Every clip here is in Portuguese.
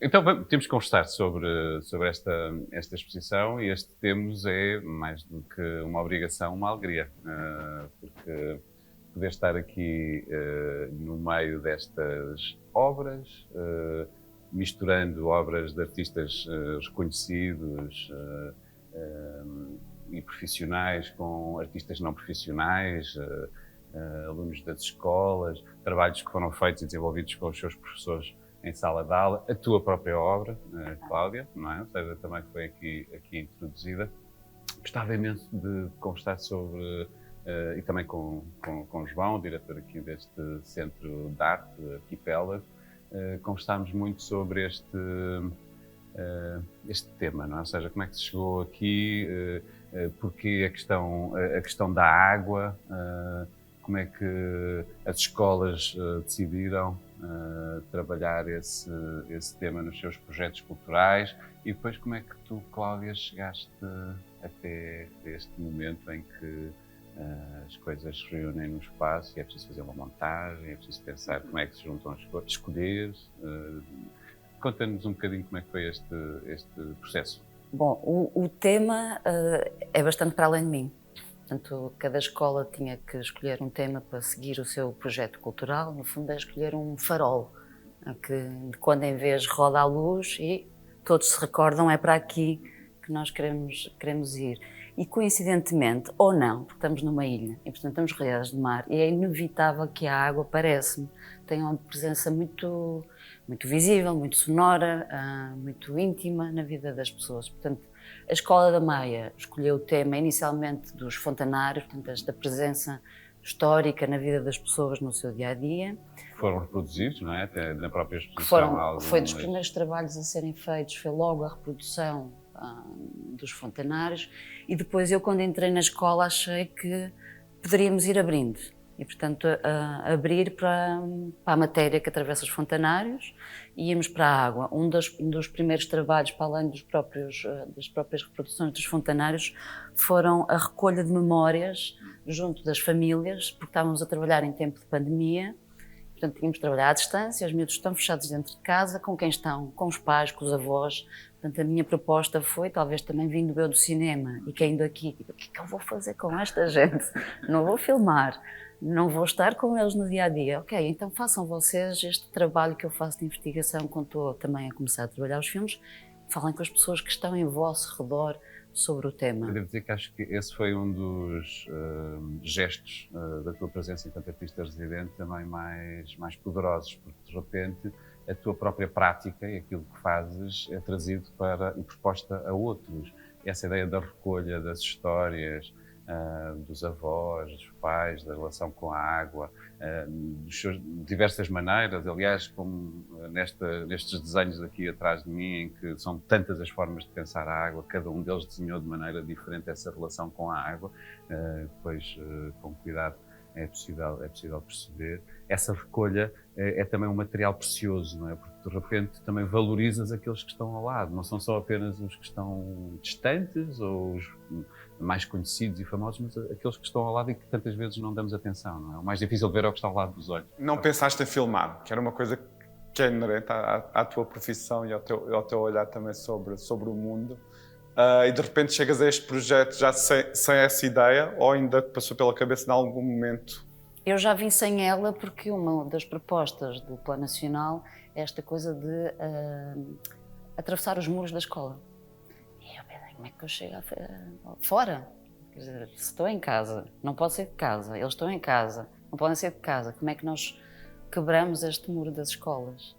Então temos que conversar sobre esta exposição e este Temos é, mais do que uma obrigação, uma alegria, porque poder estar aqui no meio destas obras, misturando obras de artistas reconhecidos e profissionais com artistas não profissionais, alunos das escolas, trabalhos que foram feitos e desenvolvidos com os seus professores em sala de aula, a tua própria obra, Cláudia, não é? Ou seja, também foi aqui introduzida. Gostava imenso de conversar sobre, e também com o João, o diretor aqui deste Centro de Arte, Arquipélago, conversámos muito sobre este tema, não é? Ou seja, como é que se chegou aqui, porque a questão da água, como é que as escolas decidiram trabalhar esse tema nos seus projetos culturais e depois como é que tu, Cláudia, chegaste até este momento em que as coisas se reúnem no espaço e é preciso fazer uma montagem, é preciso pensar como é que se juntam as coisas, escolher. Conta-nos um bocadinho como é que foi este processo. Bom, o tema é bastante para além de mim. Portanto, cada escola tinha que escolher um tema para seguir o seu projeto cultural. No fundo, é escolher um farol, que de quando em vez roda a luz e todos se recordam, é para aqui que nós queremos ir. E coincidentemente, ou não, porque estamos numa ilha e portanto estamos rodeados de mar e é inevitável que a água, parece-me, tenha uma presença muito visível, muito sonora, muito íntima na vida das pessoas. Portanto, a Escola da Maia escolheu o tema inicialmente dos fontanários, portanto, esta presença histórica na vida das pessoas no seu dia-a-dia. Foram reproduzidos, não é? Até na própria exposição. Foi dos primeiros trabalhos a serem feitos, foi logo a reprodução dos fontanários e depois eu, quando entrei na escola, achei que poderíamos ir abrindo e, portanto, abrir para a matéria que atravessa os fontanários e íamos para a água. Um dos primeiros trabalhos, para além das próprias reproduções dos fontanários, foram a recolha de memórias junto das famílias, porque estávamos a trabalhar em tempo de pandemia. Portanto, tínhamos de trabalhar à distância, os miúdos estão fechados dentro de casa, com quem estão? Com os pais, com os avós. Portanto, a minha proposta foi, talvez também vindo eu do cinema e caindo aqui, tipo, o que é que eu vou fazer com esta gente? Não vou filmar, não vou estar com eles no dia-a-dia. Ok, então façam vocês este trabalho que eu faço de investigação quando estou também a começar a trabalhar os filmes, falem com as pessoas que estão em vosso redor sobre o tema. Eu devo dizer que acho que esse foi um dos gestos da tua presença enquanto artista residente também mais poderosos, porque de repente a tua própria prática e aquilo que fazes é trazido e proposta a outros. Essa ideia da recolha das histórias, dos avós, dos pais, da relação com a água, de diversas maneiras, aliás, como nestes desenhos aqui atrás de mim, em que são tantas as formas de pensar a água, cada um deles desenhou de maneira diferente essa relação com a água, depois com cuidado é possível perceber. Essa recolha é também um material precioso, não é? Porque de repente também valorizas aqueles que estão ao lado, não são só apenas os que estão distantes ou os mais conhecidos e famosos, mas aqueles que estão ao lado e que tantas vezes não damos atenção, não é? O mais difícil de ver é o que está ao lado dos olhos. Não pensaste em filmar, que era uma coisa que é inerente à tua profissão e ao teu olhar também sobre o mundo, e de repente chegas a este projeto já sem essa ideia, ou ainda passou pela cabeça em algum momento? Eu já vim sem ela porque uma das propostas do Plano Nacional é esta coisa de atravessar os muros da escola. E eu pensei, como é que eu chego fora? Quer dizer, se estou em casa, não pode ser de casa, eles estão em casa, não podem ser de casa, como é que nós quebramos este muro das escolas?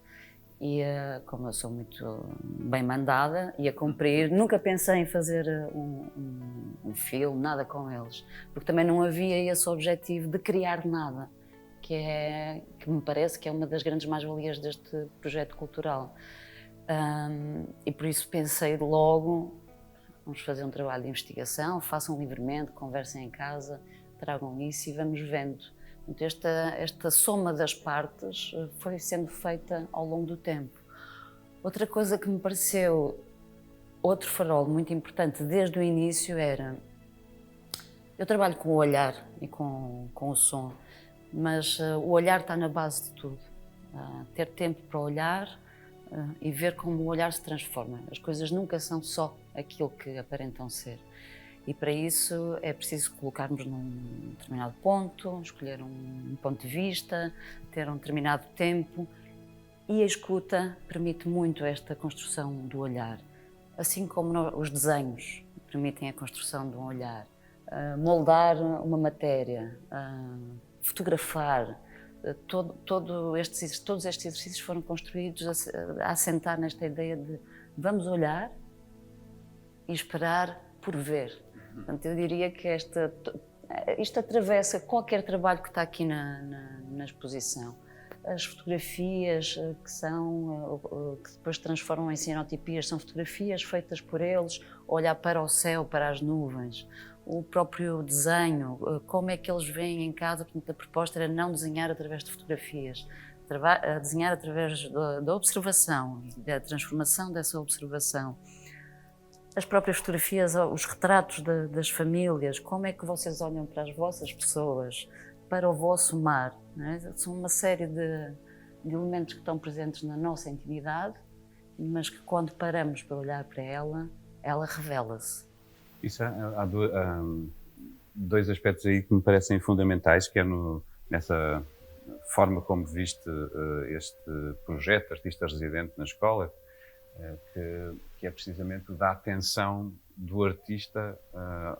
E como eu sou muito bem mandada e a cumprir, nunca pensei em fazer um filme, nada com eles, porque também não havia esse objetivo de criar nada, que me parece que é uma das grandes mais-valias deste projeto cultural. E por isso pensei logo, vamos fazer um trabalho de investigação, façam livremente, conversem em casa, tragam isso e vamos vendo. Esta soma das partes foi sendo feita ao longo do tempo. Outra coisa que me pareceu outro farol muito importante desde o início era... Eu trabalho com o olhar e com o som, mas o olhar está na base de tudo. Ter tempo para olhar, e ver como o olhar se transforma. As coisas nunca são só aquilo que aparentam ser. E para isso é preciso colocarmos num determinado ponto, escolher um ponto de vista, ter um determinado tempo, e a escuta permite muito esta construção do olhar. Assim como os desenhos permitem a construção de um olhar, moldar uma matéria, fotografar, todos estes exercícios foram construídos a assentar nesta ideia de vamos olhar e esperar por ver. Portanto, eu diria que isto atravessa qualquer trabalho que está aqui na exposição. As fotografias que depois transformam em cianotipias são fotografias feitas por eles, olhar para o céu, para as nuvens. O próprio desenho, como é que eles veem em casa. Portanto, a proposta era não desenhar através de fotografias, desenhar através da observação, da transformação dessa observação. As próprias fotografias, os retratos das famílias, como é que vocês olham para as vossas pessoas, para o vosso mar, não é? São uma série de elementos que estão presentes na nossa intimidade, mas que quando paramos para olhar para ela revela-se. Há dois aspectos aí que me parecem fundamentais, que é nessa forma como viste este projeto Artista Residente na escola, que é precisamente da atenção do artista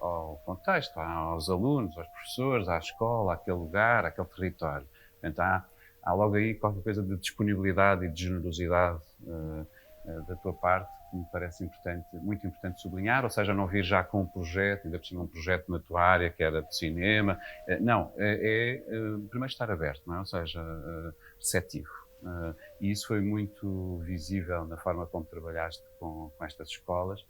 ao contexto, aos alunos, aos professores, à escola, àquele lugar, àquele território. Portanto, há logo aí qualquer coisa de disponibilidade e de generosidade da tua parte que me parece muito importante sublinhar, ou seja, não vir já com um projeto, ainda por cima um projeto na tua área que era de cinema. Não, primeiro estar aberto, não é? Ou seja, receptivo. E isso foi muito visível na forma como trabalhaste com estas escolas,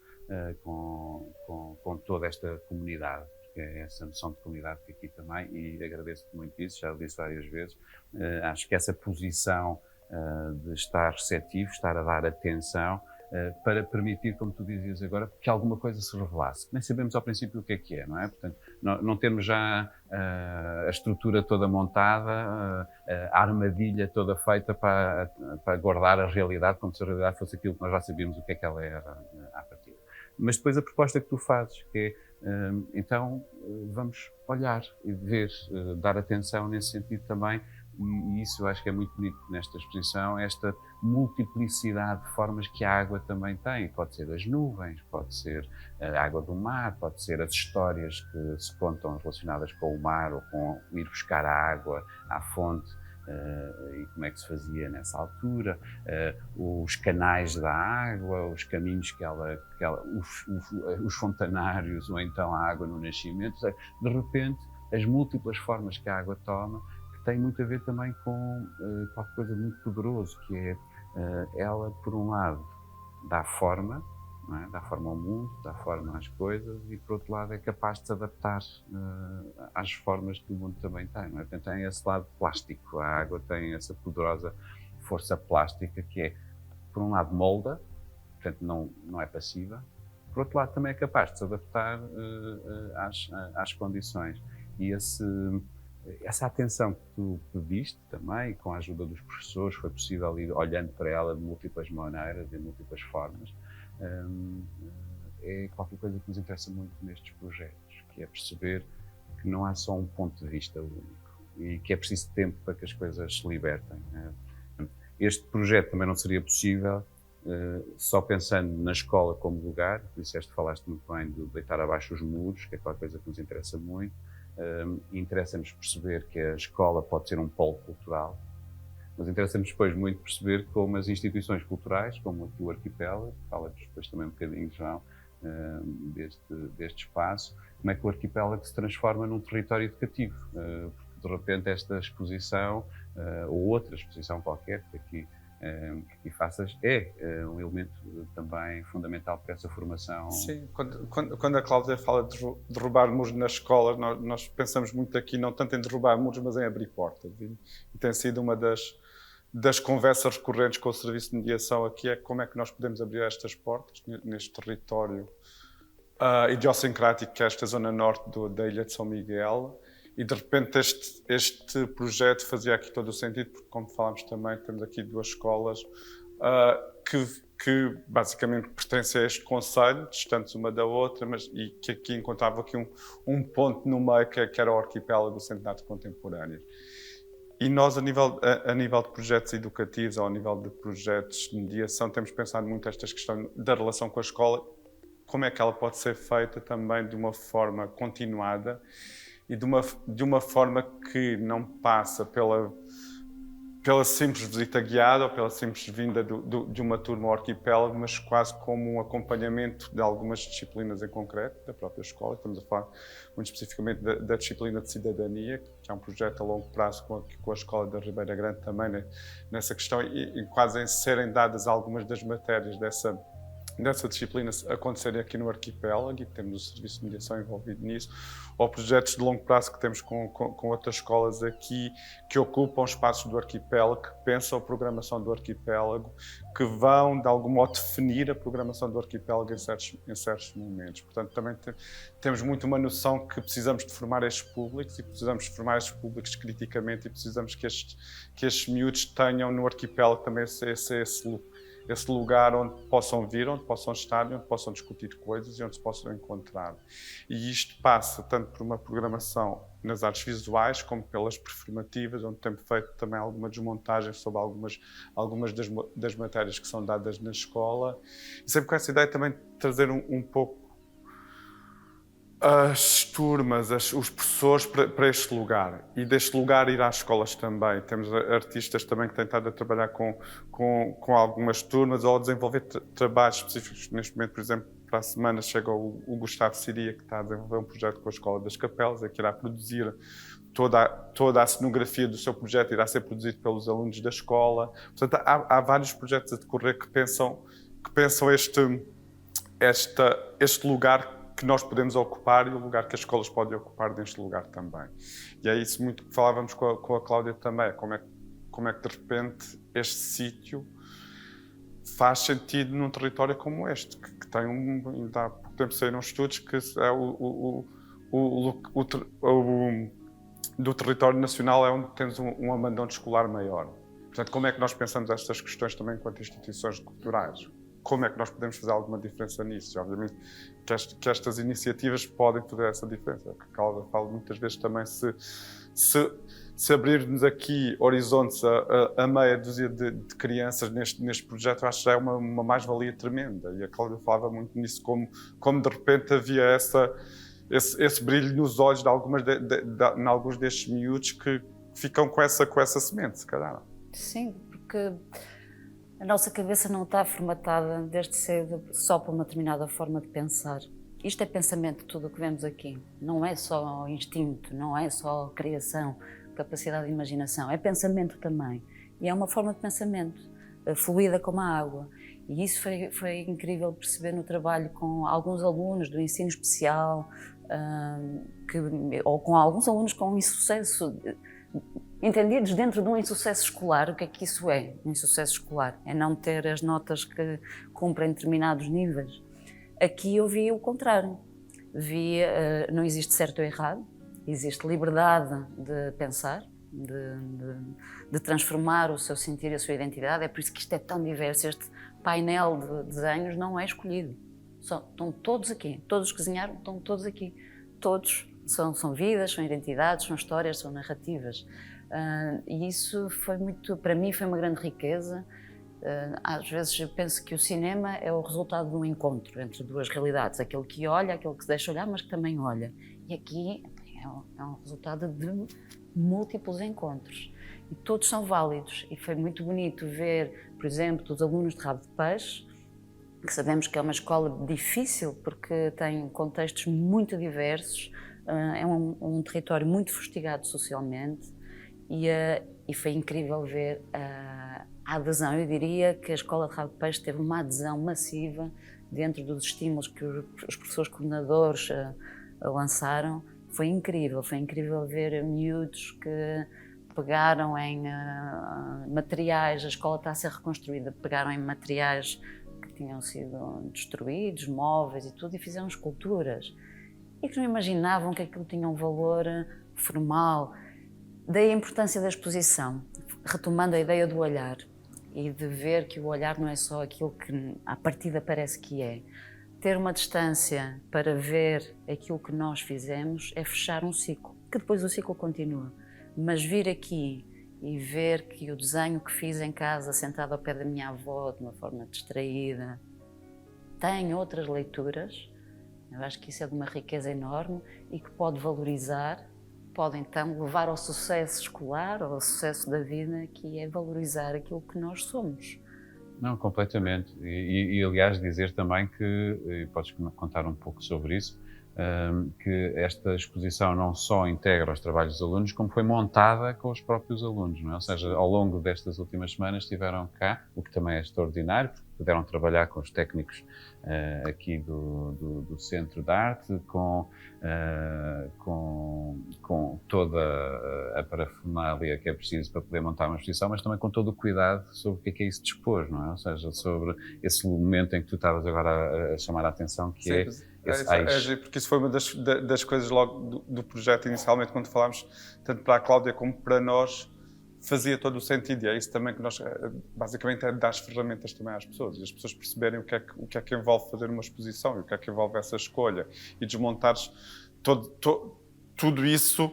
com toda esta comunidade, porque é essa noção de comunidade que aqui também, e agradeço-te muito isso, já disse várias vezes. Acho que essa posição de estar receptivo, estar a dar atenção, para permitir, como tu dizias agora, que alguma coisa se revelasse. Nem sabemos ao princípio o que é, não é? Portanto, não termos já a estrutura toda montada, a armadilha toda feita para guardar a realidade, como se a realidade fosse aquilo que nós já sabíamos o que é que ela era à partida. Mas depois a proposta que tu fazes, que é, então, vamos olhar e ver, dar atenção nesse sentido também. E isso eu acho que é muito bonito nesta exposição, esta multiplicidade de formas que a água também tem. Pode ser as nuvens, pode ser a água do mar, pode ser as histórias que se contam relacionadas com o mar ou com ir buscar a água à fonte, e como é que se fazia nessa altura, os canais da água, os caminhos os fontanários, ou então a água no nascimento. De repente, as múltiplas formas que a água toma, tem muito a ver também com qualquer coisa de muito poderoso, que é ela, por um lado, dá forma, não é? Dá forma ao mundo, dá forma às coisas, e por outro lado é capaz de se adaptar às formas que o mundo também tem, não é? Portanto, tem esse lado plástico, a água tem essa poderosa força plástica que é, por um lado, molda, portanto não é passiva, por outro lado também é capaz de se adaptar às condições. E essa atenção que tu pediste também, com a ajuda dos professores, foi possível ir olhando para ela de múltiplas maneiras, de múltiplas formas, é qualquer coisa que nos interessa muito nestes projetos, que é perceber que não há só um ponto de vista único e que é preciso tempo para que as coisas se libertem. Este projeto também não seria possível só pensando na escola como lugar. Falaste muito bem de deitar abaixo os muros, que é qualquer coisa que nos interessa muito. Interessa-nos perceber que a escola pode ser um polo cultural, mas interessa-nos depois muito perceber como as instituições culturais, como aqui o Arquipélago, fala depois também um bocadinho, João, deste espaço, como é que o Arquipélago se transforma num território educativo, porque de repente esta exposição, ou outra exposição qualquer que aqui faças, é um elemento também fundamental para essa formação. Sim, quando a Cláudia fala de derrubar muros nas escolas, nós pensamos muito aqui não tanto em derrubar muros, mas em abrir portas. E tem sido uma das conversas recorrentes com o Serviço de Mediação aqui, é como é que nós podemos abrir estas portas neste território idiosincrático que é esta zona norte da Ilha de São Miguel. E de repente este projeto fazia aqui todo o sentido, porque como falámos também, temos aqui duas escolas que basicamente pertencem a este concelho, distantes uma da outra, mas e que aqui encontrava aqui um ponto no meio que era o arquipélago Centenários Contemporâneos. E nós, a nível de projetos educativos ou a nível de projetos de mediação, temos pensado muito estas questões da relação com a escola, como é que ela pode ser feita também de uma forma continuada e de uma forma que não passa pela simples visita guiada ou pela simples vinda de uma turma ao arquipélago, mas quase como um acompanhamento de algumas disciplinas em concreto da própria escola. Estamos a falar muito especificamente da disciplina de cidadania, que é um projeto a longo prazo com a Escola da Ribeira Grande também, né, nessa questão, e quase em serem dadas algumas das matérias dessa disciplina acontecerem aqui no arquipélago, e temos o Serviço de Mediação envolvido nisso, ou projetos de longo prazo que temos com outras escolas aqui, que ocupam espaços do arquipélago, que pensam a programação do arquipélago, que vão, de algum modo, definir a programação do arquipélago em certos momentos. Portanto, também temos muito uma noção que precisamos de formar estes públicos, e precisamos de formar estes públicos criticamente, e precisamos que estes miúdos tenham no arquipélago também esse lugar onde possam vir, onde possam estar, onde possam discutir coisas e onde se possam encontrar. E isto passa tanto por uma programação nas artes visuais, como pelas performativas, onde temos feito também alguma desmontagem sobre algumas das matérias que são dadas na escola. E sempre com essa ideia também de trazer um pouco as turmas, os professores para este lugar, e deste lugar ir às escolas também. Temos artistas também que têm estado a trabalhar com algumas turmas ou a desenvolver trabalhos específicos. Neste momento, por exemplo, para a semana chega o Gustavo Siria, que está a desenvolver um projeto com a Escola das Capelas, que irá produzir toda a cenografia do seu projeto, irá ser produzido pelos alunos da escola. Portanto, há vários projetos a decorrer que pensam este lugar que nós podemos ocupar e o lugar que as escolas podem ocupar neste lugar também. E é isso muito que falávamos com a Cláudia também, como é que de repente este sítio faz sentido num território como este, que tem ainda há pouco tempo saíram estudos que é do território nacional é onde temos um abandono escolar maior. Portanto, como é que nós pensamos estas questões também enquanto instituições culturais? Como é que nós podemos fazer alguma diferença nisso? E, obviamente que estas iniciativas podem fazer essa diferença. A Cláudia fala muitas vezes também se abrirmos aqui horizontes a meia dúzia de crianças neste projeto, eu acho que já é uma mais-valia tremenda. E a Cláudia falava muito nisso, como de repente havia esse brilho nos olhos de alguns destes miúdos que ficam com essa semente, se calhar. Sim, porque a nossa cabeça não está formatada desde cedo só para uma determinada forma de pensar. Isto é pensamento, tudo o que vemos aqui. Não é só instinto, não é só criação, capacidade de imaginação. É pensamento também. E é uma forma de pensamento, fluida como a água. E isso foi incrível perceber no trabalho com alguns alunos do ensino especial, ou com alguns alunos com insucesso, entendidos dentro de um insucesso escolar. O que é que isso é, um insucesso escolar? É não ter as notas que cumprem determinados níveis. Aqui eu vi o contrário. Não existe certo ou errado, existe liberdade de pensar, de transformar o seu sentir e a sua identidade. É por isso que isto é tão diverso. Este painel de desenhos não é escolhido. Estão todos aqui. Todos que desenharam estão todos aqui. Todos são vidas, são identidades, são histórias, são narrativas. E isso para mim foi uma grande riqueza. Às vezes eu penso que o cinema é o resultado de um encontro entre duas realidades, aquele que olha, aquele que se deixa olhar, mas que também olha. E aqui é um resultado de múltiplos encontros. E todos são válidos. E foi muito bonito ver, por exemplo, os alunos de Rabo de Peixe, que sabemos que é uma escola difícil porque tem contextos muito diversos, é um território muito fustigado socialmente. E foi incrível ver a adesão. Eu diria que a Escola de Rabo de Peixe teve uma adesão massiva dentro dos estímulos que os professores coordenadores lançaram. Foi incrível ver miúdos que pegaram em materiais, a escola está a ser reconstruída, pegaram em materiais que tinham sido destruídos, móveis e tudo, e fizeram esculturas. E que não imaginavam que aquilo tinha um valor formal. Daí a importância da exposição, retomando a ideia do olhar. e de ver que o olhar não é só aquilo que à partida parece que é. Ter uma distância para ver aquilo que nós fizemos é fechar um ciclo, que depois o ciclo continua. Mas vir aqui e ver que o desenho que fiz em casa, sentado ao pé da minha avó, de uma forma distraída, tem outras leituras, eu acho que isso é de uma riqueza enorme e que pode valorizar, pode então levar ao sucesso escolar ou ao sucesso da vida, que é valorizar aquilo que nós somos. Não, completamente. Aliás, dizer também que, e podes contar um pouco sobre isso, que esta exposição não só integra os trabalhos dos alunos, como foi montada com os próprios alunos, não é? Ou seja, ao longo destas últimas semanas estiveram cá, o que também é extraordinário, porque puderam trabalhar com os técnicos aqui do Centro de Arte, com toda a parafernália que é preciso para poder montar uma exposição, mas também com todo o cuidado sobre o que é isso dispor, não é? Ou seja, sobre esse momento em que tu estavas agora a chamar a atenção, que é porque isso foi uma das coisas logo do projeto inicialmente, quando falámos, tanto para a Cláudia como para nós, fazia todo o sentido, e é isso também que nós, basicamente, é dar as ferramentas também às pessoas, e as pessoas perceberem o que é que envolve fazer uma exposição, e o que é que envolve essa escolha, e desmontares tudo isso,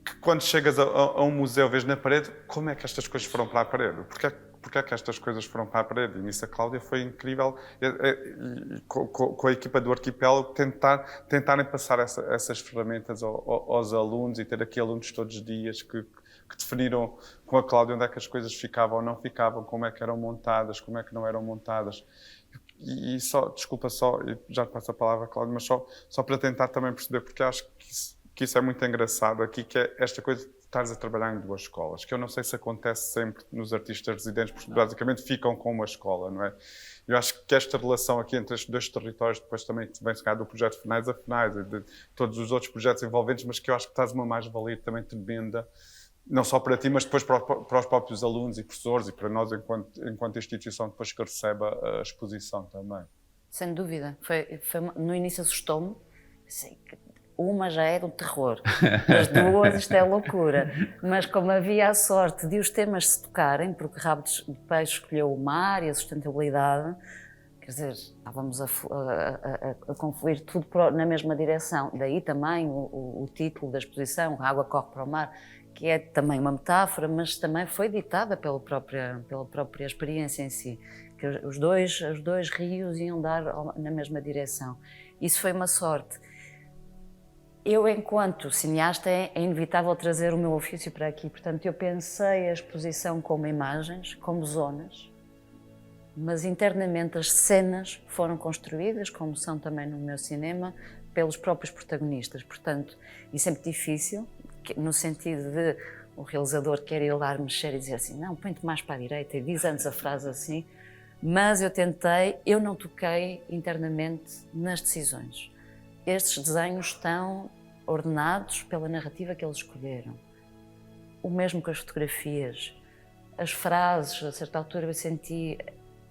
que quando chegas a um museu, vês na parede, como é que estas coisas foram para a parede? Porque é que estas coisas foram para a parede? E nisso a Cláudia foi incrível, com a equipa do Arquipélago, tentarem passar essas ferramentas aos alunos e ter aqui alunos todos os dias que definiram com a Cláudia onde é que as coisas ficavam ou não ficavam, como é que eram montadas, como é que não eram montadas. E desculpa, já te passo a palavra, Cláudia, mas só para tentar também perceber, porque acho que isso é muito engraçado aqui, que é esta coisa de estares a trabalhar em duas escolas, que eu não sei se acontece sempre nos artistas residentes, porque basicamente ficam com uma escola, não é? Eu acho que esta relação aqui entre estes dois territórios, depois também vem-se cá do projeto Finais a Finais e de todos os outros projetos envolventes, mas que eu acho que traz uma mais-valia também tremenda, não só para ti, mas depois para os próprios alunos e professores e para nós enquanto instituição depois que recebe a exposição também. Sem dúvida. No início assustou-me. Uma já é do terror, as duas isto é loucura. Mas como havia a sorte de os temas se tocarem, porque Rabo de Peixe escolheu o mar e a sustentabilidade, quer dizer, estávamos a confluir tudo na mesma direção. Daí também o título da exposição, A Água Corre para o Mar, que é também uma metáfora, mas também foi ditada pela própria experiência em si, que os dois rios iam dar na mesma direção. Isso foi uma sorte. Eu, enquanto cineasta, é inevitável trazer o meu ofício para aqui, portanto eu pensei a exposição como imagens, como zonas, mas internamente as cenas foram construídas, como são também no meu cinema, pelos próprios protagonistas, portanto isso é muito difícil, no sentido de o realizador quer ir lá mexer e dizer assim, não, põe-te mais para a direita e diz antes a frase assim, mas eu não toquei internamente nas decisões. Estes desenhos estão ordenados pela narrativa que eles escolheram. O mesmo com as fotografias. As frases, a certa altura eu senti,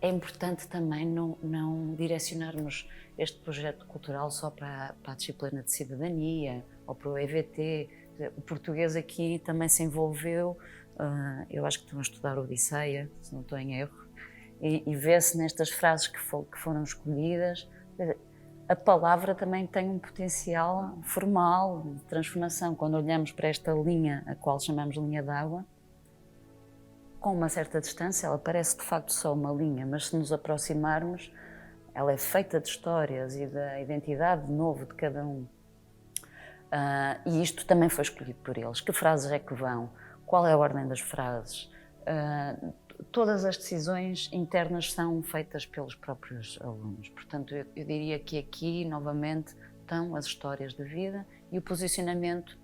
é importante também não direcionarmos este projeto cultural só para a disciplina de cidadania ou para o EVT. O português aqui também se envolveu, eu acho que estão a estudar Odisseia, se não estou em erro, e vê-se nestas frases que foram escolhidas. A palavra também tem um potencial formal de transformação. Quando olhamos para esta linha, a qual chamamos linha d'água, com uma certa distância, ela parece de facto só uma linha, mas se nos aproximarmos, ela é feita de histórias e da identidade de novo de cada um. E isto também foi escolhido por eles. Que frases é que vão? Qual é a ordem das frases? Todas as decisões internas são feitas pelos próprios alunos. Portanto, eu diria que aqui, novamente, estão as histórias da vida e o posicionamento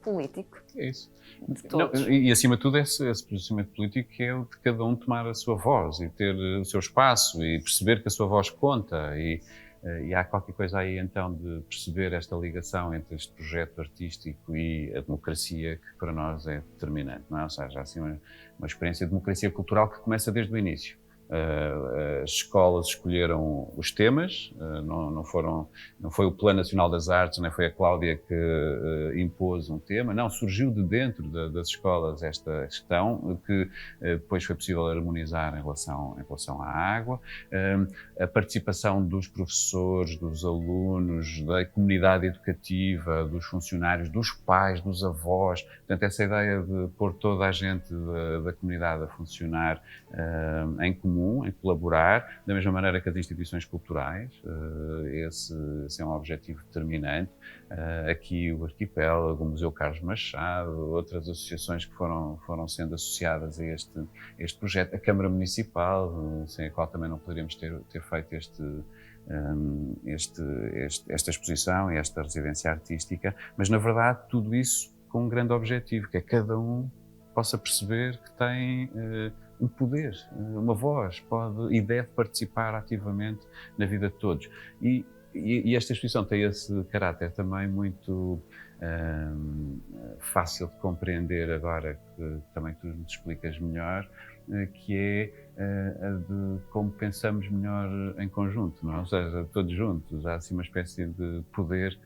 político. É isso. De todos. E acima de tudo, esse posicionamento político que é o de cada um tomar a sua voz e ter o seu espaço e perceber que a sua voz conta. E há qualquer coisa aí, então, de perceber esta ligação entre este projeto artístico e a democracia, que para nós é determinante, não é? Ou seja, há assim uma experiência de democracia cultural que começa desde o início. As escolas escolheram os temas, não foi o Plano Nacional das Artes, nem foi a Cláudia que impôs um tema, não, surgiu de dentro das escolas esta questão, que depois foi possível harmonizar em relação à água. A participação dos professores, dos alunos, da comunidade educativa, dos funcionários, dos pais, dos avós, portanto, essa ideia de pôr toda a gente da comunidade a funcionar em comum, em colaborar, da mesma maneira que as instituições culturais, esse é um objetivo determinante. Aqui o Arquipélago, o Museu Carlos Machado, outras associações que foram sendo associadas a este projeto, a Câmara Municipal, sem a qual também não poderíamos ter feito esta exposição e esta residência artística, mas na verdade tudo isso com um grande objetivo, que é cada um possa perceber que tem um poder, uma voz, pode e deve participar ativamente na vida de todos. E esta exposição tem esse caráter também muito fácil de compreender agora, que também tu me explicas melhor, que é a de como pensamos melhor em conjunto, não é? Ou seja, todos juntos. Há assim uma espécie de poder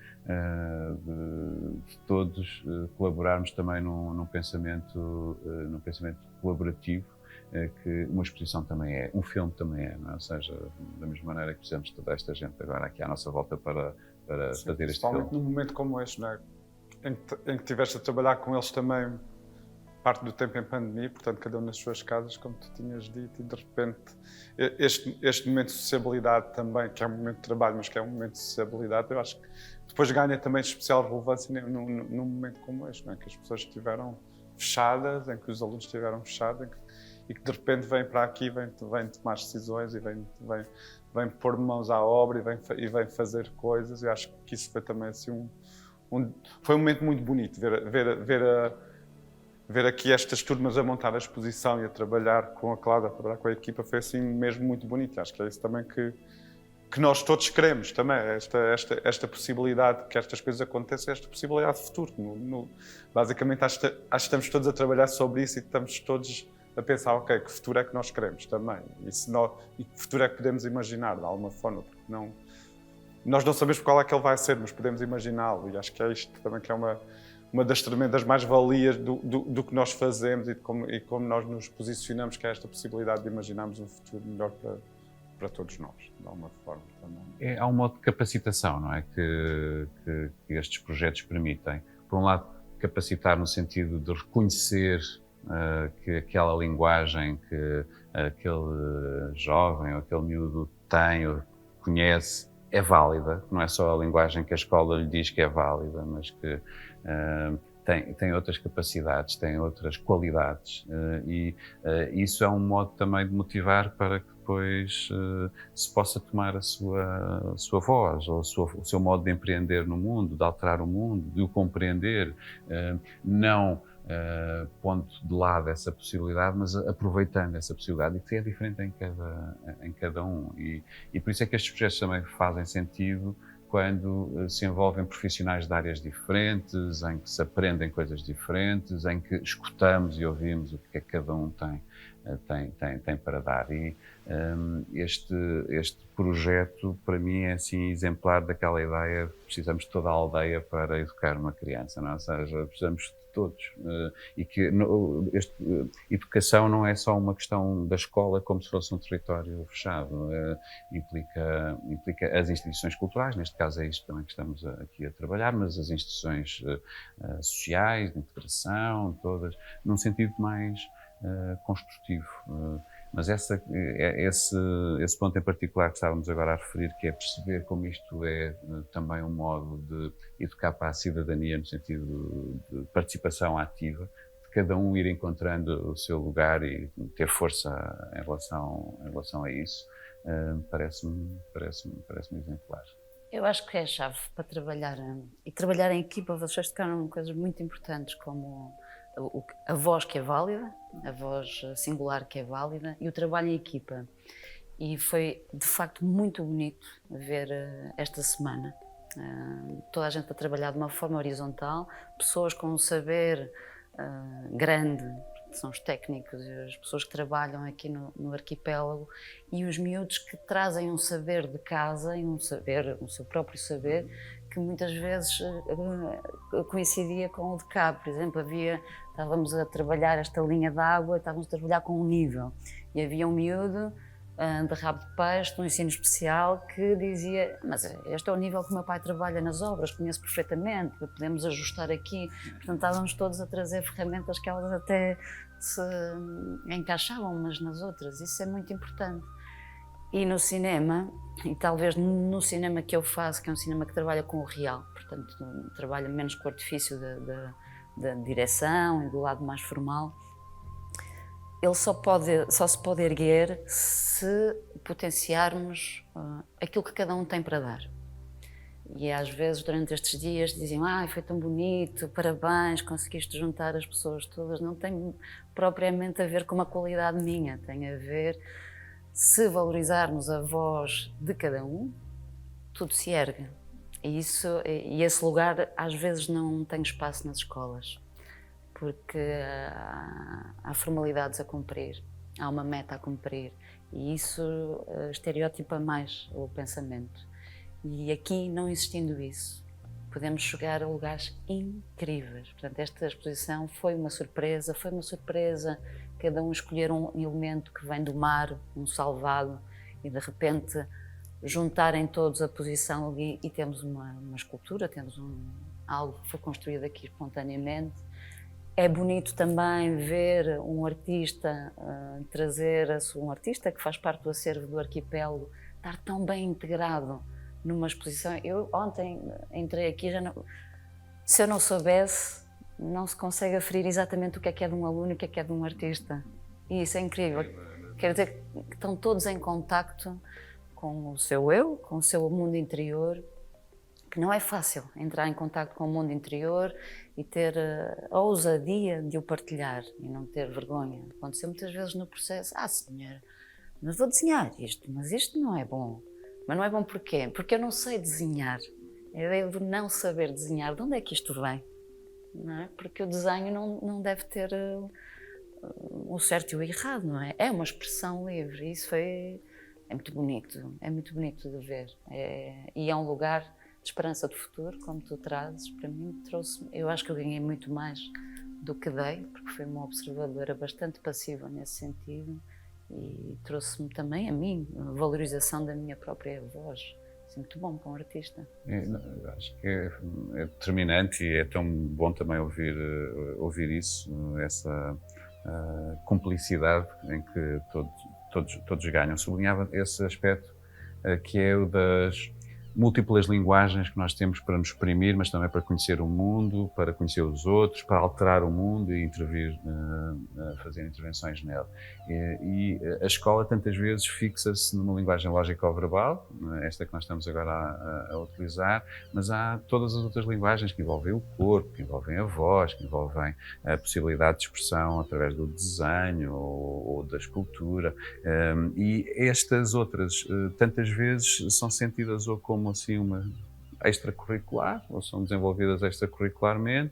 de todos colaborarmos também num pensamento colaborativo, que uma exposição também é, um filme também é, não é? Ou seja, da mesma maneira que precisamos de toda esta gente agora aqui à nossa volta para Sim, fazer este filme. principalmente num momento como este, não é? Em que estiveste a trabalhar com eles também parte do tempo em pandemia, portanto cada um nas suas casas, como tu tinhas dito, e de repente este momento de sociabilidade também, que é um momento de trabalho, mas que é um momento de sociabilidade, eu acho que depois ganha também especial relevância num momento como este, não é? Que as pessoas estiveram fechadas, em que os alunos estiveram fechados, e que de repente vêm para aqui, vêm tomar decisões e vêm pôr mãos à obra e vêm fazer coisas. Eu acho que isso foi também assim foi um momento muito bonito, ver aqui estas turmas a montar a exposição e a trabalhar com a Cláudia, a trabalhar com a equipa, foi assim mesmo muito bonito. Acho que é isso também que nós todos queremos também, esta possibilidade que estas coisas aconteçam, esta possibilidade de futuro. Basicamente acho que estamos todos a trabalhar sobre isso e estamos todos a pensar, ok, que futuro é que nós queremos também, e que futuro é que podemos imaginar de alguma forma, porque nós não sabemos qual é que ele vai ser, mas podemos imaginá-lo, e acho que é isto também que é uma das tremendas mais-valias do que nós fazemos e como nós nos posicionamos, que é esta possibilidade de imaginarmos um futuro melhor para todos nós, de alguma forma também. Há um modo de capacitação, não é? Que estes projetos permitem. Por um lado, capacitar no sentido de reconhecer que aquela linguagem que aquele jovem ou aquele miúdo tem ou conhece é válida, não é só a linguagem que a escola lhe diz que é válida, mas que tem outras capacidades, tem outras qualidades, e isso é um modo também de motivar para que depois se possa tomar a sua voz, ou o seu modo de empreender no mundo, de alterar o mundo, de o compreender, não pondo de lado essa possibilidade, mas aproveitando essa possibilidade, e que é diferente em cada um. E por isso é que estes projetos também fazem sentido quando se envolvem profissionais de áreas diferentes, em que se aprendem coisas diferentes, em que escutamos e ouvimos o que é que cada um tem para dar. E este projeto, para mim, é assim exemplar daquela ideia de que precisamos de toda a aldeia para educar uma criança, não é? Ou seja, precisamos de todos. E que educação não é só uma questão da escola como se fosse um território fechado. Implica as instituições culturais, neste caso é isto também que estamos aqui a trabalhar, mas as instituições sociais, de integração, todas, num sentido mais construtivo. Mas esse ponto em particular que estávamos agora a referir, que é perceber como isto é também um modo de educar para a cidadania no sentido de participação ativa, de cada um ir encontrando o seu lugar e ter força em relação a isso, parece-me exemplar. Eu acho que é a chave para trabalhar, e trabalhar em equipa. Vocês tocaram em coisas muito importantes, como a voz que é válida, a voz singular que é válida, e o trabalho em equipa. E foi, de facto, muito bonito ver esta semana toda a gente a trabalhar de uma forma horizontal, pessoas com um saber grande, são os técnicos e as pessoas que trabalham aqui no arquipélago, e os miúdos que trazem um saber de casa e um seu próprio saber, que muitas vezes coincidia com o de cá. Por exemplo, estávamos a trabalhar esta linha de água, estávamos a trabalhar com um nível, e havia um miúdo de rabo de peixe, no ensino especial, que dizia: mas este é o nível que o meu pai trabalha nas obras, conheço perfeitamente, podemos ajustar aqui. Portanto, estávamos todos a trazer ferramentas que elas até se encaixavam umas nas outras. Isso é muito importante. E no cinema, e talvez no cinema que eu faço, que é um cinema que trabalha com o real, portanto trabalha menos com o artifício da direção e do lado mais formal, ele só se pode erguer se potenciarmos aquilo que cada um tem para dar. E às vezes, durante estes dias, diziam: foi tão bonito, parabéns, conseguiste juntar as pessoas todas. Não tem propriamente a ver com uma qualidade minha, tem a ver, se valorizarmos a voz de cada um, tudo se ergue. E esse lugar às vezes não tem espaço nas escolas, porque há formalidades a cumprir, há uma meta a cumprir, e isso estereotipa mais o pensamento. E aqui, não existindo isso, podemos chegar a lugares incríveis. Portanto, esta exposição foi uma surpresa, cada um escolher um elemento que vem do mar, um salvado, e de repente juntarem todos a posição ali, e temos uma escultura, temos algo que foi construído aqui espontaneamente. É bonito também ver um artista um artista que faz parte do acervo do arquipélago, estar tão bem integrado numa exposição. Eu ontem entrei aqui, se eu não soubesse, não se consegue aferir exatamente o que é de um aluno e o que é de um artista. E isso é incrível. Quer dizer que estão todos em contacto com o seu eu, com o seu mundo interior, que não é fácil entrar em contacto com o mundo interior e ter a ousadia de o partilhar e não ter vergonha. Aconteceu muitas vezes no processo: senhora, mas vou desenhar isto, mas isto não é bom. Mas não é bom porquê? Porque eu não sei desenhar. A ideia de não saber desenhar, de onde é que isto vem? Não é? Porque o desenho não deve ter o certo e o errado, não é? É uma expressão livre, e isso é muito bonito de ver. E é um lugar de esperança do futuro, como tu trazes. Para mim, eu acho que eu ganhei muito mais do que dei, porque fui uma observadora bastante passiva nesse sentido, e trouxe-me também a mim a valorização da minha própria voz. Isso é muito bom para um artista. Acho que é determinante, e é tão bom também ouvir isso, essa cumplicidade em que todos ganham. Sublinhava esse aspecto que é o das múltiplas linguagens que nós temos para nos exprimir, mas também para conhecer o mundo, para conhecer os outros, para alterar o mundo e intervir, fazer intervenções nele. E a escola tantas vezes fixa-se numa linguagem lógico-verbal, esta que nós estamos agora a utilizar, mas há todas as outras linguagens que envolvem o corpo, que envolvem a voz, que envolvem a possibilidade de expressão através do desenho ou da escultura, e estas outras tantas vezes são sentidas ou como assim uma extracurricular, ou são desenvolvidas extracurricularmente,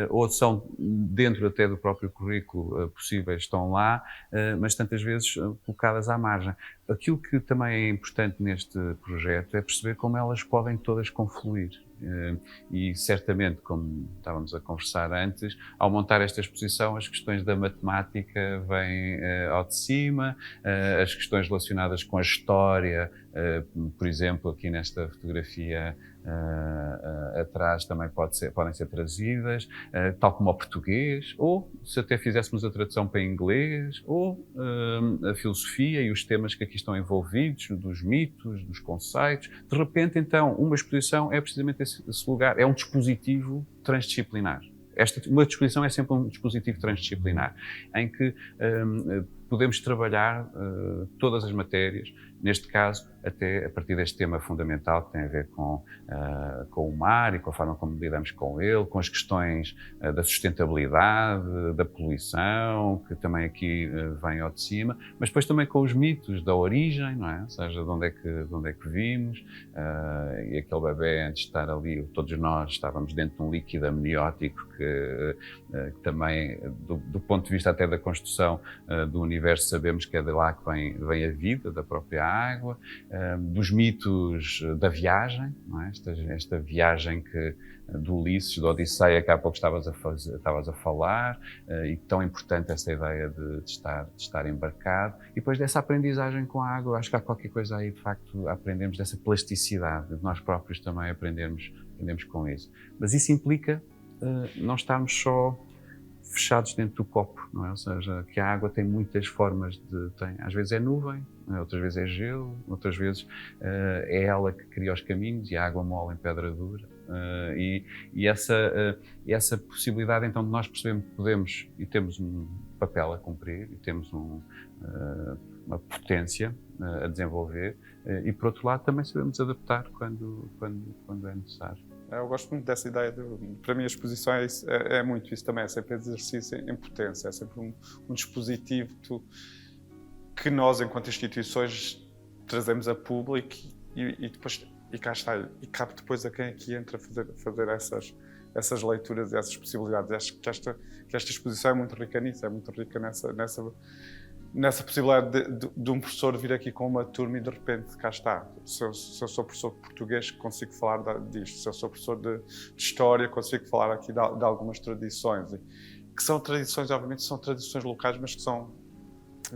ou são dentro até do próprio currículo possíveis, estão lá, mas tantas vezes colocadas à margem. Aquilo que também é importante neste projeto é perceber como elas podem todas confluir. E certamente, como estávamos a conversar antes, ao montar esta exposição, as questões da matemática vêm ao de cima, as questões relacionadas com a história, por exemplo, aqui nesta fotografia atrás também podem ser trazidas, tal como o português, ou se até fizéssemos a tradução para inglês, ou a filosofia e os temas que aqui estão envolvidos, dos mitos, dos conceitos. De repente, então, uma exposição é precisamente esse lugar, é um dispositivo transdisciplinar. Uma exposição é sempre um dispositivo transdisciplinar, em que podemos trabalhar todas as matérias, neste caso, até a partir deste tema fundamental que tem a ver com o mar e com a forma como lidamos com ele, com as questões da sustentabilidade, da poluição, que também aqui vem ao de cima, mas depois também com os mitos da origem, não é? Ou seja, de onde é que vimos, e aquele bebê, antes de estar ali, todos nós estávamos dentro de um líquido amniótico que também, do ponto de vista até da construção do universo, sabemos que é de lá que vem a vida, da própria água, dos mitos da viagem, não é? Esta viagem do Ulisses, da Odisseia, que há pouco estavas a falar, e tão importante essa ideia de estar embarcado, e depois dessa aprendizagem com a água, acho que há qualquer coisa aí, de facto, aprendemos dessa plasticidade, de nós próprios também aprendemos com isso. Mas isso implica não estarmos só fechados dentro do copo, não é? Ou seja, que a água tem muitas formas às vezes é nuvem, outras vezes é gelo, outras vezes é ela que cria os caminhos e a água mole em pedra dura. E essa possibilidade, então, de nós percebermos que podemos e temos um papel a cumprir e temos uma potência a desenvolver, e por outro lado também sabemos adaptar quando é necessário. Eu gosto muito dessa ideia. Para mim, a exposição é muito isso também. É sempre exercício em potência. É sempre um dispositivo que nós, enquanto instituições, trazemos a público e depois cá está. E cabe depois a quem aqui entra a fazer essas leituras e essas possibilidades. Acho que esta exposição é muito rica nisso. É muito rica nessa possibilidade de um professor vir aqui com uma turma e de repente cá está. Se eu sou professor de português, consigo falar disto. Se eu sou professor de história, consigo falar aqui de algumas tradições. Que são tradições, obviamente, são tradições locais, mas que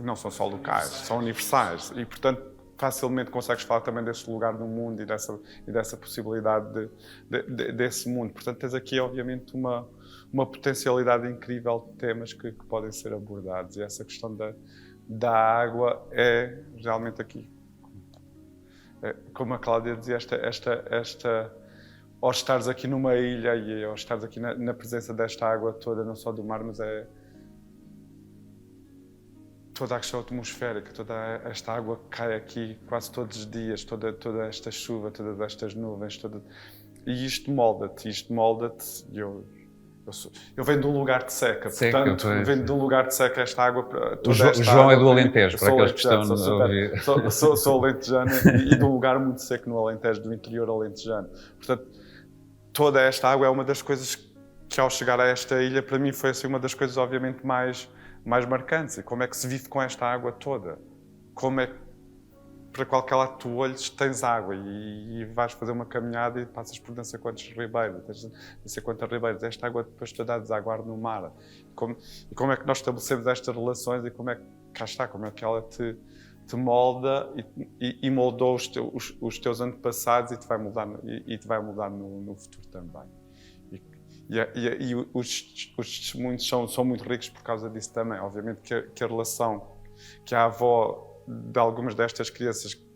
não são só locais, são universais. E, portanto, facilmente consegues falar também desse lugar no mundo e dessa possibilidade desse mundo. Portanto, tens aqui, obviamente, uma potencialidade incrível de temas que podem ser abordados. E essa questão da água é realmente aqui, como a Cláudia dizia, ao estares aqui numa ilha e ao estares aqui na presença desta água toda, não só do mar, mas é toda a questão atmosférica, toda esta água que cai aqui quase todos os dias, toda esta chuva, todas estas nuvens, e isto molda-te. Eu venho de um lugar de seca, portanto, venho de um lugar de seca esta água. O João é do Alentejo, para aqueles que estão a ouvir. Sou alentejano e de um lugar muito seco no Alentejo, do interior alentejano. Portanto, toda esta água é uma das coisas que, ao chegar a esta ilha, para mim foi assim, uma das coisas, obviamente, mais marcantes. E como é que se vive com esta água toda? Como é que, para qualquer lado tu olhes, tens água e vais fazer uma caminhada e passas por não sei quantos ribeiros, não sei quantas ribeiras. Esta água depois toda a desaguar no mar. E como é que nós estabelecemos estas relações e como é que, cá está, como é que ela te molda e moldou os teus antepassados e te vai mudar no futuro também. E os testemunhos são muito ricos por causa disso também. Obviamente que a relação que a avó de algumas destas crianças que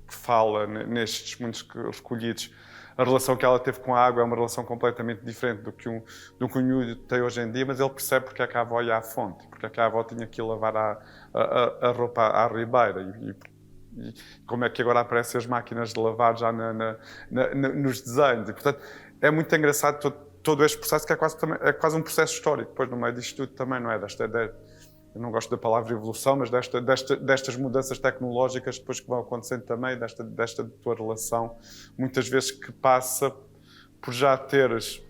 fala nestes testemunhos recolhidos, a relação que ela teve com a água é uma relação completamente diferente do que um miúdo tem hoje em dia, mas ele percebe porque é que a avó ia à fonte, porque é que a avó tinha que ir lavar a roupa à ribeira e como é que agora aparecem as máquinas de lavar já nos desenhos. E, portanto, é muito engraçado todo este processo, que é quase um processo histórico, depois no meio disto tudo também, não é? Eu não gosto da palavra evolução, mas destas mudanças tecnológicas depois que vão acontecendo também, desta tua relação, muitas vezes que passa por já teres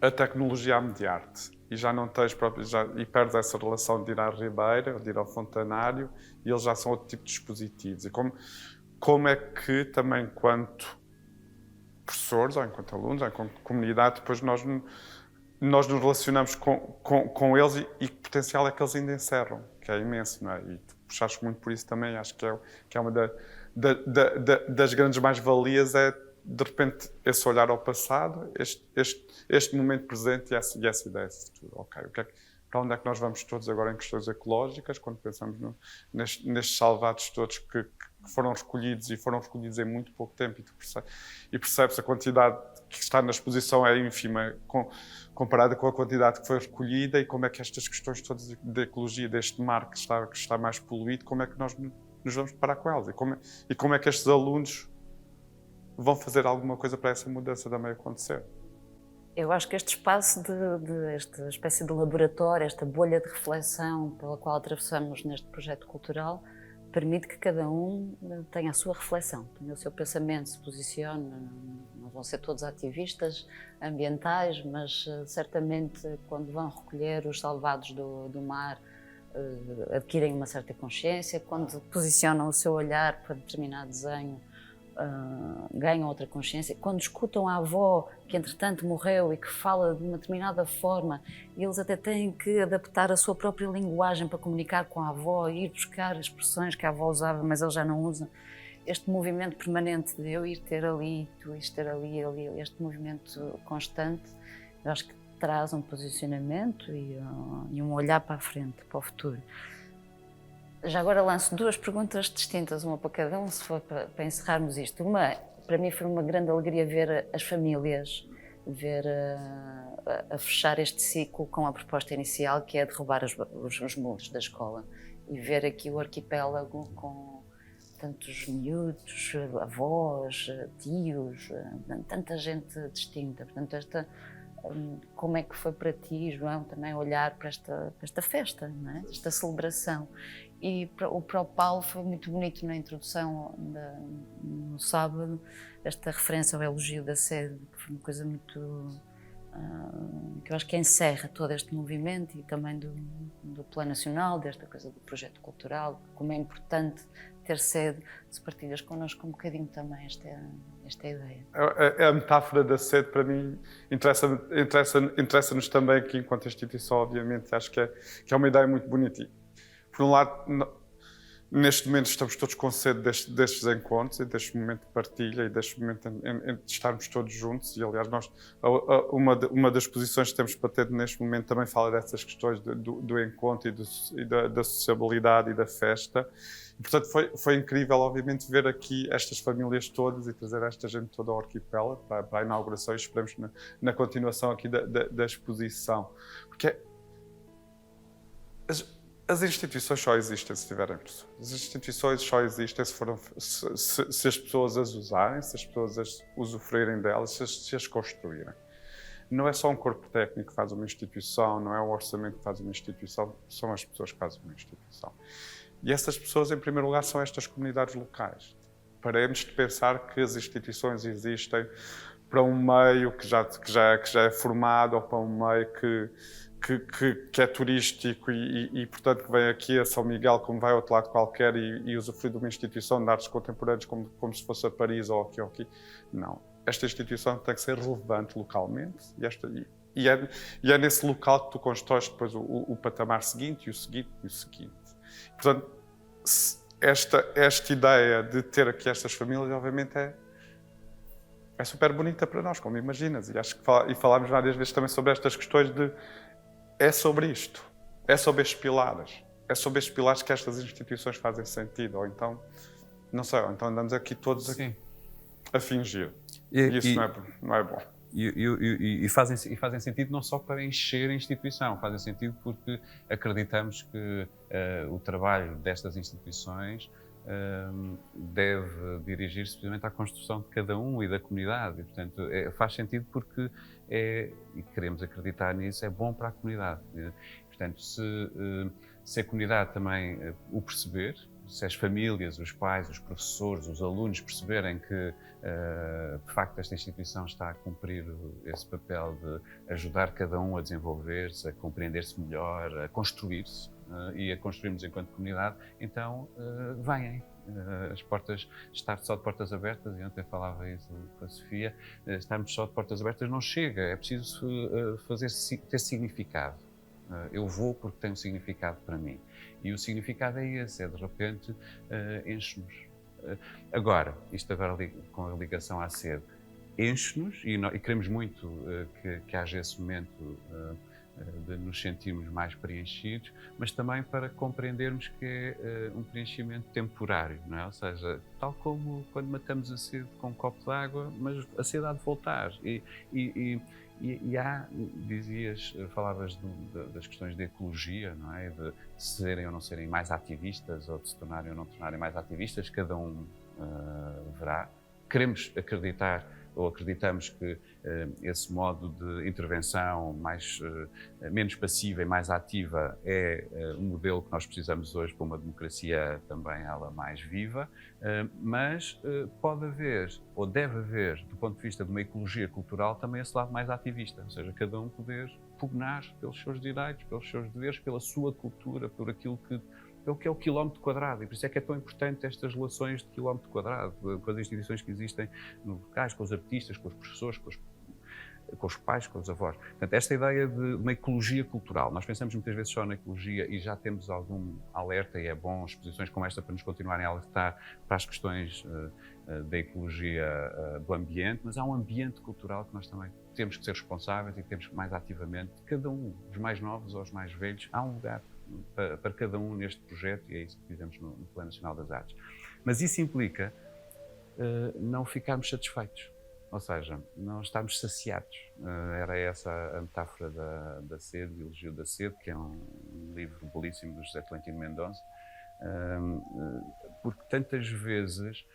a tecnologia a mediar-te e já não tens e perdes essa relação de ir à ribeira, de ir ao fontanário, e eles já são outro tipo de dispositivos. E como é que também, enquanto professores, ou enquanto alunos, ou enquanto comunidade, depois nós nos relacionamos com eles e que potencial é que eles ainda encerram, que é imenso, não é? E tu puxaste muito por isso também, acho que é uma das grandes mais-valias, é de repente esse olhar ao passado, este momento presente e essa ideia de futuro. Ok, para onde é que nós vamos todos agora em questões ecológicas, quando pensamos nestes salvados todos que foram recolhidos e foram recolhidos em muito pouco tempo e percebes a quantidade que está na exposição é ínfima comparada com a quantidade que foi recolhida e como é que estas questões todas de ecologia deste mar que está mais poluído, como é que nós nos vamos deparar com elas e como é que estes alunos vão fazer alguma coisa para essa mudança também acontecer. Eu acho que este espaço esta espécie de laboratório, esta bolha de reflexão pela qual atravessamos neste projeto cultural, permite que cada um tenha a sua reflexão, tenha o seu pensamento, se posicione. Não vão ser todos ativistas ambientais, mas certamente quando vão recolher os salvados do mar, adquirem uma certa consciência, quando posicionam o seu olhar para determinado desenho, ganham outra consciência. Quando escutam a avó que entretanto morreu e que fala de uma determinada forma, eles até têm que adaptar a sua própria linguagem para comunicar com a avó, ir buscar expressões que a avó usava, mas eles já não usam. Este movimento permanente de eu ir ter ali, tu ires ter ali, este movimento constante, eu acho que traz um posicionamento e um olhar para a frente, para o futuro. Já agora lanço duas perguntas distintas, uma para cada um, se for para encerrarmos isto. Uma, para mim foi uma grande alegria ver as famílias, ver a fechar este ciclo com a proposta inicial, que é derrubar os muros da escola, e ver aqui o arquipélago com tantos miúdos, avós, tios, tanta gente distinta. Portanto, como é que foi para ti, João, também olhar para esta festa, não é? Esta celebração? E para o Paulo foi muito bonito na introdução no sábado, esta referência ao elogio da sede, que foi uma coisa muito que eu acho que encerra todo este movimento e também do Plano Nacional, desta coisa do projeto cultural, como é importante ter sede. Se partilhas connosco um bocadinho também esta ideia. A metáfora da sede, para mim, interessa-nos também aqui, enquanto instituição, obviamente, acho que é uma ideia muito bonita. Por um lado, neste momento estamos todos com sede destes encontros e deste momento de partilha e deste momento de estarmos todos juntos e, aliás, uma das posições que temos para ter neste momento também fala dessas questões do encontro e da sociabilidade e da festa. E, portanto, foi incrível, obviamente, ver aqui estas famílias todas e trazer esta gente toda ao arquipélago para a inauguração e esperamos na continuação aqui da exposição. Porque as instituições só existem se tiverem pessoas. As instituições só existem se as pessoas as usarem, se as pessoas as usufruírem delas, se as construírem. Não é só um corpo técnico que faz uma instituição, não é o orçamento que faz uma instituição, são as pessoas que fazem uma instituição. E essas pessoas, em primeiro lugar, são estas comunidades locais. Paremos de pensar que as instituições existem para um meio que já é formado ou para um meio que é turístico e, portanto, que vem aqui a São Miguel como vai a outro lado qualquer e usufrui de uma instituição de artes contemporâneas como se fosse a Paris ou aqui. Não. Esta instituição tem que ser relevante localmente e é nesse local que tu constróis depois o patamar seguinte e o seguinte e o seguinte. Portanto, esta ideia de ter aqui estas famílias, obviamente, é super bonita para nós, como imaginas. E acho que falámos várias vezes também sobre estas questões é sobre isto, é sobre estes pilares que estas instituições fazem sentido, ou então, não sei, ou então andamos aqui todos a fingir. E isso não é bom. E fazem sentido não só para encher a instituição, fazem sentido porque acreditamos que o trabalho destas instituições deve dirigir-se precisamente à construção de cada um e da comunidade. E, portanto, faz sentido porque e queremos acreditar nisso, é bom para a comunidade. Portanto, se a comunidade também o perceber, se as famílias, os pais, os professores, os alunos perceberem que, de facto, esta instituição está a cumprir esse papel de ajudar cada um a desenvolver-se, a compreender-se melhor, a construir-se e a construirmos enquanto comunidade, então venham. As portas, estar só de portas abertas, e ontem falava isso com a Sofia, estarmos só de portas abertas não chega, é preciso ter significado. Eu vou porque tem um significado para mim. E o significado é esse, de repente enche-nos. Agora, isto agora com a ligação à sede, enche-nos e queremos muito que haja esse momento de nos sentirmos mais preenchidos, mas também para compreendermos que é um preenchimento temporário, não é? Ou seja, tal como quando matamos a sede com um copo de água, mas a sede há de voltar. E há, dizias, falavas das questões de ecologia, não é? De serem ou não serem mais ativistas, ou de se tornarem ou não tornarem mais ativistas, cada um verá. Queremos acreditar, ou acreditamos que esse modo de intervenção menos passiva e mais ativa é um modelo que nós precisamos hoje para uma democracia também ela mais viva, mas pode haver, ou deve haver, do ponto de vista de uma ecologia cultural, também esse lado mais ativista, ou seja, cada um poder pugnar pelos seus direitos, pelos seus deveres, pela sua cultura, por aquilo que é o quilómetro quadrado, e por isso é que é tão importante estas relações de quilómetro quadrado, com as instituições que existem nos locais, com os artistas, com os professores, com os pais, com os avós. Portanto, esta ideia de uma ecologia cultural, nós pensamos muitas vezes só na ecologia e já temos algum alerta, e é bom exposições como esta para nos continuarem a alertar para as questões da ecologia do ambiente, mas há um ambiente cultural que nós também temos que ser responsáveis e temos que mais ativamente, cada um, os mais novos ou os mais velhos, há um lugar para cada um neste projeto, e é isso que fizemos no Plano Nacional das Artes. Mas isso implica não ficarmos satisfeitos, ou seja, não estarmos saciados. Era essa a metáfora da sede, o elogio da sede, que é um livro belíssimo do José Tolentino Mendonça, porque tantas vezes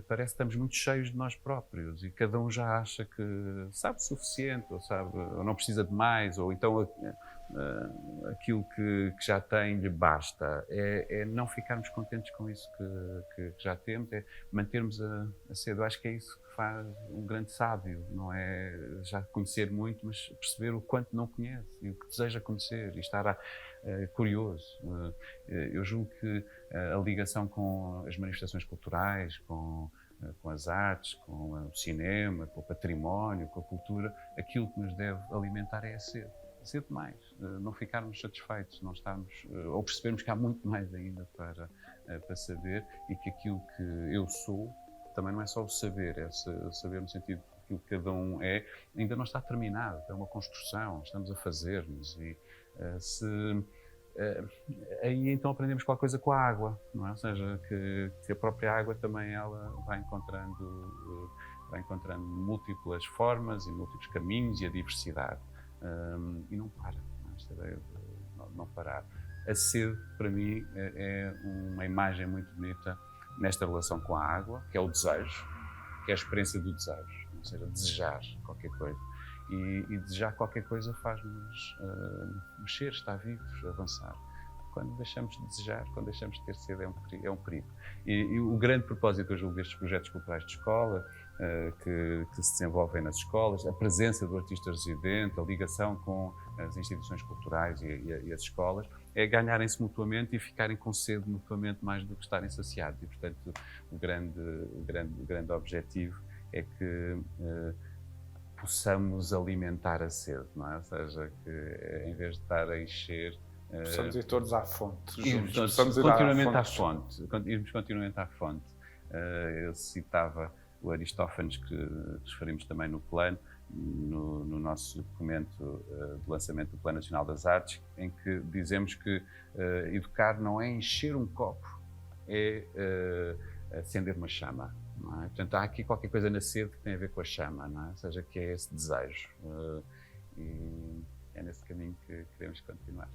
parece que estamos muito cheios de nós próprios e cada um já acha que sabe o suficiente, ou não precisa de mais, ou então aquilo que já tem lhe basta. É não ficarmos contentes com isso que já temos, é mantermos a sede. Eu acho que é isso que faz um grande sábio, não é já conhecer muito, mas perceber o quanto não conhece e o que deseja conhecer e estar curioso. Eu julgo que a ligação com as manifestações culturais, com as artes, com o cinema, com o património, com a cultura, aquilo que nos deve alimentar é a sede. Sede mais, não ficarmos satisfeitos, não estarmos, ou percebermos que há muito mais ainda para saber, e que aquilo que eu sou também não é só o saber, é saber no sentido de que aquilo que cada um é ainda não está terminado, é uma construção, estamos a fazer-nos, e aí então aprendemos qualquer coisa com a água, não é? Ou seja, que a própria água também ela vai encontrando múltiplas formas e múltiplos caminhos e a diversidade. E não para, esta ideia de não parar. A sede, para mim, é uma imagem muito bonita nesta relação com a água, que é o desejo, que é a experiência do desejo, ou seja, desejar qualquer coisa. E desejar qualquer coisa faz-nos mexer, estar vivos, avançar. Quando deixamos de desejar, quando deixamos de ter sede, é um perigo. E o grande propósito, eu julgo, destes projetos culturais de escola, que se desenvolvem nas escolas, a presença do artista residente, a ligação com as instituições culturais e as escolas, é ganharem-se mutuamente e ficarem com sede mutuamente mais do que estarem saciados. E, portanto, o grande objetivo é que possamos alimentar a sede, não é? Ou seja, que em vez de estar a encher, possamos ir todos à fonte. Irmos continuamente à fonte. Eu citava o Aristófanes, que referimos também no plano, no nosso documento de lançamento do Plano Nacional das Artes, em que dizemos que educar não é encher um copo, é acender uma chama. Não é? Portanto, há aqui qualquer coisa na sede que tem a ver com a chama, não é? Ou seja, que é esse desejo. E é nesse caminho que queremos continuar.